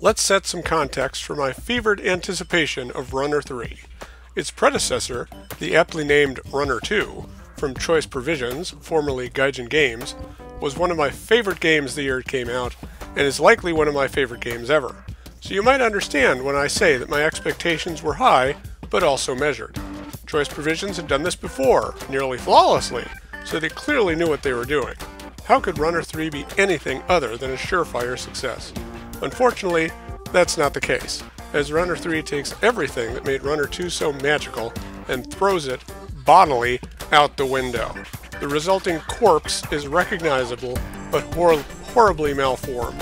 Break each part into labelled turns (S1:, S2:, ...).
S1: Let's set some context for my fevered anticipation of Runner 3. Its predecessor, the aptly named Runner 2, from Choice Provisions, formerly Gaijin Games, was one of my favorite games the year it came out, and is likely one of my favorite games ever. So you might understand when I say that my expectations were high, but also measured. Choice Provisions had done this before, nearly flawlessly, so they clearly knew what they were doing. How could Runner 3 be anything other than a surefire success? Unfortunately, that's not the case, as Runner 3 takes everything that made Runner 2 so magical and throws it, bodily, out the window. The resulting corpse is recognizable, but horribly malformed.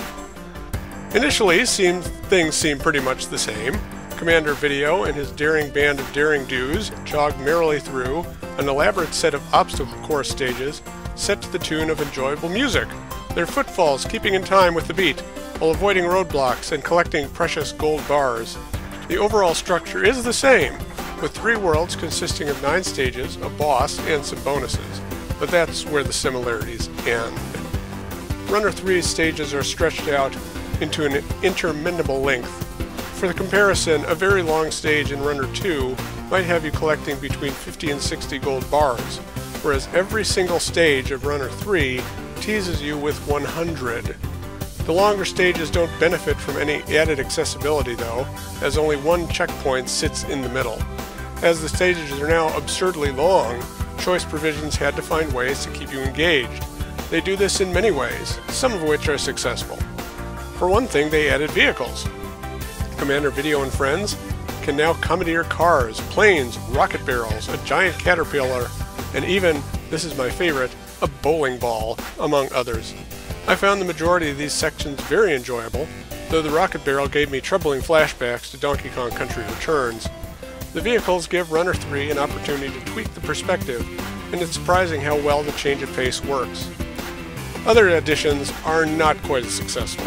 S1: Initially, things seem pretty much the same. CommanderVideo and his daring band of daring doos jog merrily through an elaborate set of obstacle course stages set to the tune of enjoyable music, their footfalls keeping in time with the beat, while avoiding roadblocks and collecting precious gold bars. The overall structure is the same, with 3 worlds consisting of 9 stages, a boss, and some bonuses, but that's where the similarities end. Runner 3's stages are stretched out into an interminable length. For the comparison, a very long stage in Runner 2 might have you collecting between 50 and 60 gold bars, whereas every single stage of Runner 3 teases you with 100. The longer stages don't benefit from any added accessibility though, as only one checkpoint sits in the middle. As the stages are now absurdly long, Choice Provisions had to find ways to keep you engaged. They do this in many ways, some of which are successful. For one thing, they added vehicles. CommanderVideo and friends can now commandeer cars, planes, rocket barrels, a giant caterpillar, and even, this is my favorite, a bowling ball, among others. I found the majority of these sections very enjoyable, though the rocket barrel gave me troubling flashbacks to Donkey Kong Country Returns. The vehicles give Runner 3 an opportunity to tweak the perspective, and it's surprising how well the change of pace works. Other additions are not quite as successful.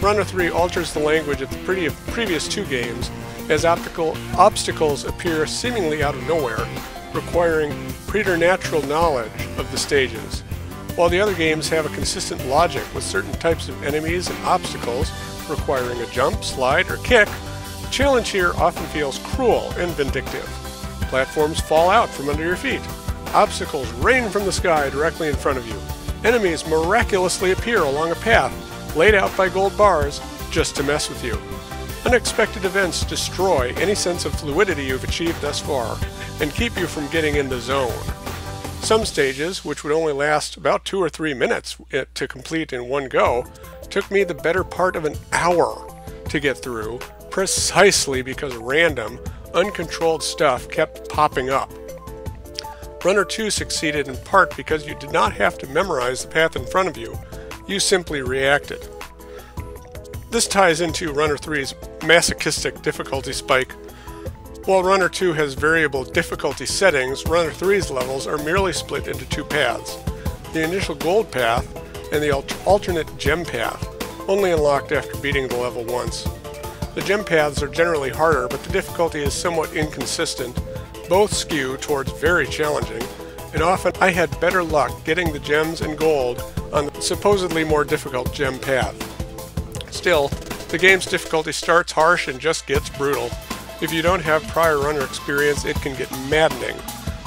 S1: Runner 3 alters the language of the previous 2 games, as obstacles appear seemingly out of nowhere, requiring preternatural knowledge of the stages. While the other games have a consistent logic with certain types of enemies and obstacles requiring a jump, slide, or kick, the challenge here often feels cruel and vindictive. Platforms fall out from under your feet. Obstacles rain from the sky directly in front of you. Enemies miraculously appear along a path laid out by gold bars just to mess with you. Unexpected events destroy any sense of fluidity you've achieved thus far and keep you from getting in the zone. Some stages, which would only last about 2 or 3 minutes to complete in one go, took me the better part of an hour to get through, precisely because random, uncontrolled stuff kept popping up. Runner 2 succeeded in part because you did not have to memorize the path in front of you, you simply reacted. This ties into Runner 3's masochistic difficulty spike. While Runner 2 has variable difficulty settings, Runner 3's levels are merely split into 2 paths. The initial gold path and the alternate gem path, only unlocked after beating the level once. The gem paths are generally harder, but the difficulty is somewhat inconsistent. Both skew towards very challenging, and often I had better luck getting the gems and gold on the supposedly more difficult gem path. Still, the game's difficulty starts harsh and just gets brutal. If you don't have prior runner experience, it can get maddening.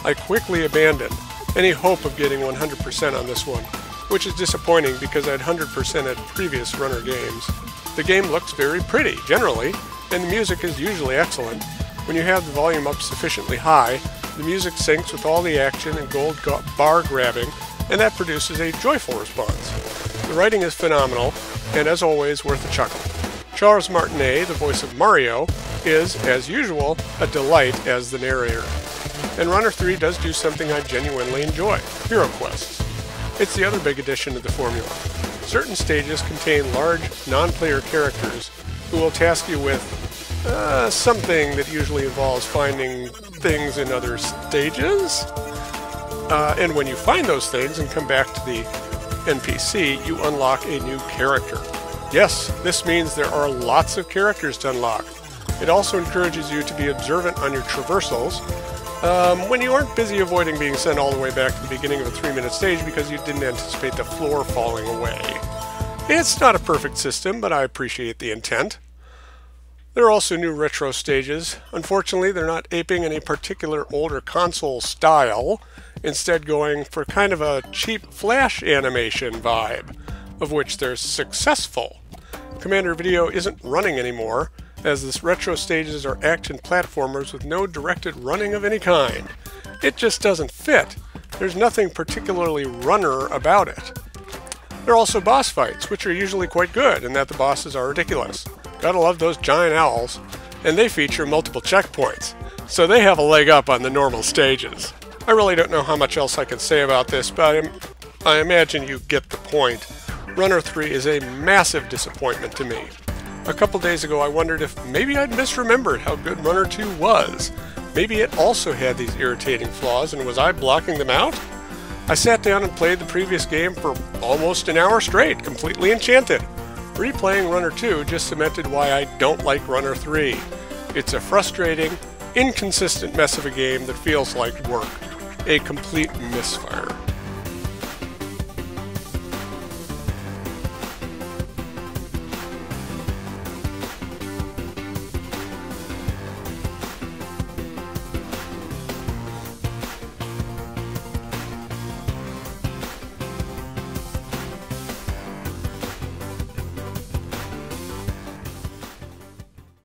S1: I quickly abandoned any hope of getting 100% on this one, which is disappointing because I'd 100% at previous runner games. The game looks very pretty, generally, and the music is usually excellent. When you have the volume up sufficiently high, the music syncs with all the action and gold bar grabbing, and that produces a joyful response. The writing is phenomenal, and as always, worth a chuckle. Charles Martinet, the voice of Mario, is, as usual, a delight as the narrator. And Runner 3 does do something I genuinely enjoy: hero quests. It's the other big addition to the formula. Certain stages contain large, non-player characters who will task you with something that usually involves finding things in other stages. And when you find those things and come back to the NPC, you unlock a new character. Yes, this means there are lots of characters to unlock. It also encourages you to be observant on your traversals when you aren't busy avoiding being sent all the way back to the beginning of a 3-minute stage because you didn't anticipate the floor falling away. It's not a perfect system, but I appreciate the intent. There are also new retro stages. Unfortunately, they're not aping any particular older console style, instead going for kind of a cheap flash animation vibe, of which they're successful. CommanderVideo isn't running anymore, as this retro stages are action platformers with no directed running of any kind. It just doesn't fit. There's nothing particularly runner about it. There are also boss fights, which are usually quite good in that the bosses are ridiculous. Gotta love those giant owls, and they feature multiple checkpoints, so they have a leg up on the normal stages. I really don't know how much else I can say about this, but I imagine you get the point. Runner 3 is a massive disappointment to me. A couple days ago I wondered if maybe I'd misremembered how good Runner 2 was. Maybe it also had these irritating flaws, and was I blocking them out? I sat down and played the previous game for almost an hour straight, completely enchanted. Replaying Runner 2 just cemented why I don't like Runner 3. It's a frustrating, inconsistent mess of a game that feels like work. A complete misfire.